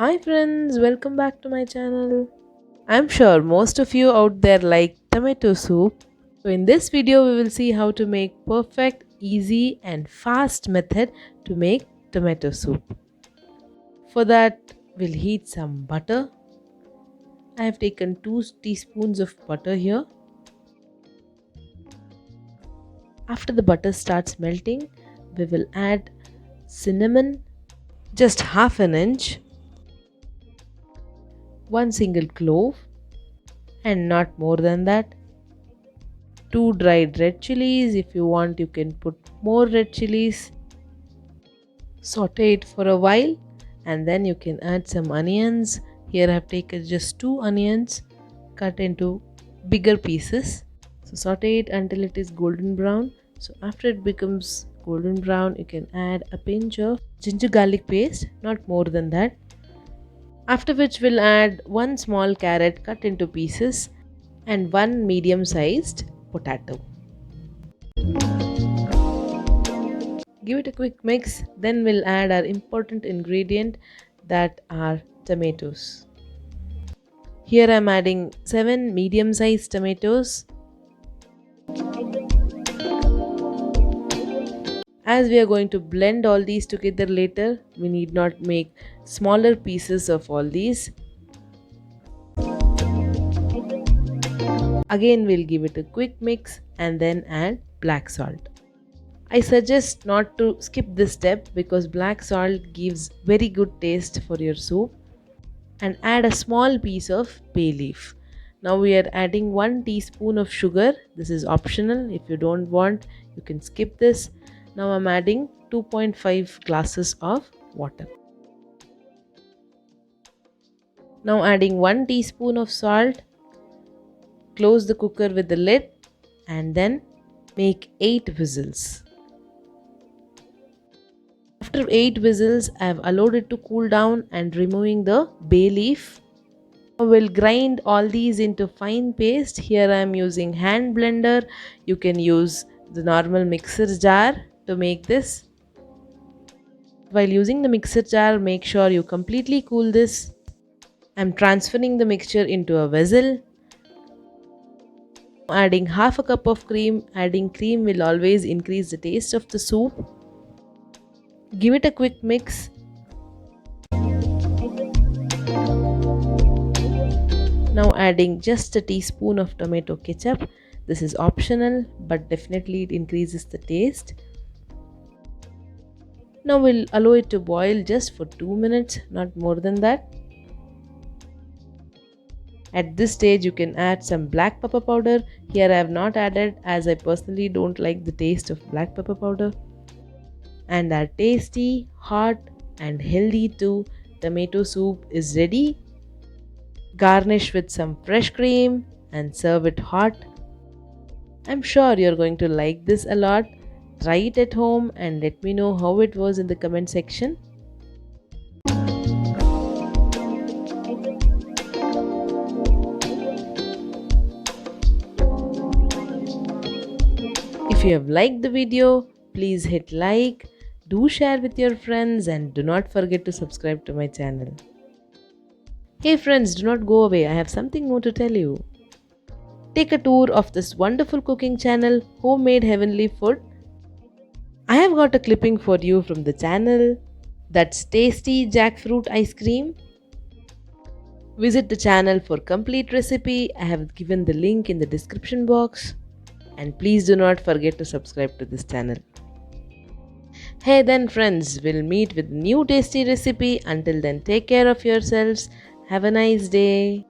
Hi friends, welcome back to my channel. I'm sure most of you out there like tomato soup. So in this video we will see how to make perfect, easy and fast method to make tomato soup. For that we'll heat some butter. I have taken 2 teaspoons of butter here. After the butter starts melting, we will add cinnamon, just half an inch, 1 single clove and not more than that. 2 dried red chilies. If you want, you can put more red chilies. Saute it for a while and then you can add some onions. Here I have taken just 2 onions cut into bigger pieces. So saute it until it is golden brown. So after it becomes golden brown, you can add a pinch of ginger garlic paste, not more than that. After which we'll add 1 small carrot cut into pieces and 1 medium sized potato. Give it a quick mix, then we'll add our important ingredient, that are tomatoes. Here I'm adding 7 medium sized tomatoes. As we are going to blend all these together later, we need not make smaller pieces of all these. Again we'll give it a quick mix and then add black salt. I suggest not to skip this step because black salt gives very good taste for your soup. And add a small piece of bay leaf. Now we are adding 1 teaspoon of sugar. This is optional. If you don't want, you can skip this. Now I'm adding 2.5 glasses of water. Now adding 1 teaspoon of salt. Close the cooker with the lid and then make 8 whistles. After 8 whistles, I have allowed it to cool down and removing the bay leaf. Now we'll grind all these into fine paste. Here I am using hand blender. You can use the normal mixer jar to make this. While using the mixer jar, make sure you completely cool this. I'm transferring the mixture into a vessel. Adding half a cup of cream. Adding cream will always increase the taste of the soup. Give it a quick mix. Now adding just a teaspoon of tomato ketchup. This is optional but definitely it increases the taste. Now we'll allow it to boil just for 2 minutes, not more than that. At this stage you can add some black pepper powder. Here I have not added as I personally don't like the taste of black pepper powder. And our tasty, hot and healthy too tomato soup is ready. Garnish with some fresh cream and serve it hot. I'm sure you're going to like this a lot. Try it at home and let me know how it was in the comment section. If you have liked the video, please hit like, do share with your friends and do not forget to subscribe to my channel. Hey friends, do not go away, I have something more to tell you. Take a tour of this wonderful cooking channel, Homemade Heavenly Food. I have got a clipping for you from the channel, that's Tasty Jackfruit Ice Cream. Visit the channel for complete recipe. I have given the link in the description box. And please do not forget to subscribe to this channel. Hey then friends, we'll meet with new tasty recipe. Until then, take care of yourselves. Have a nice day.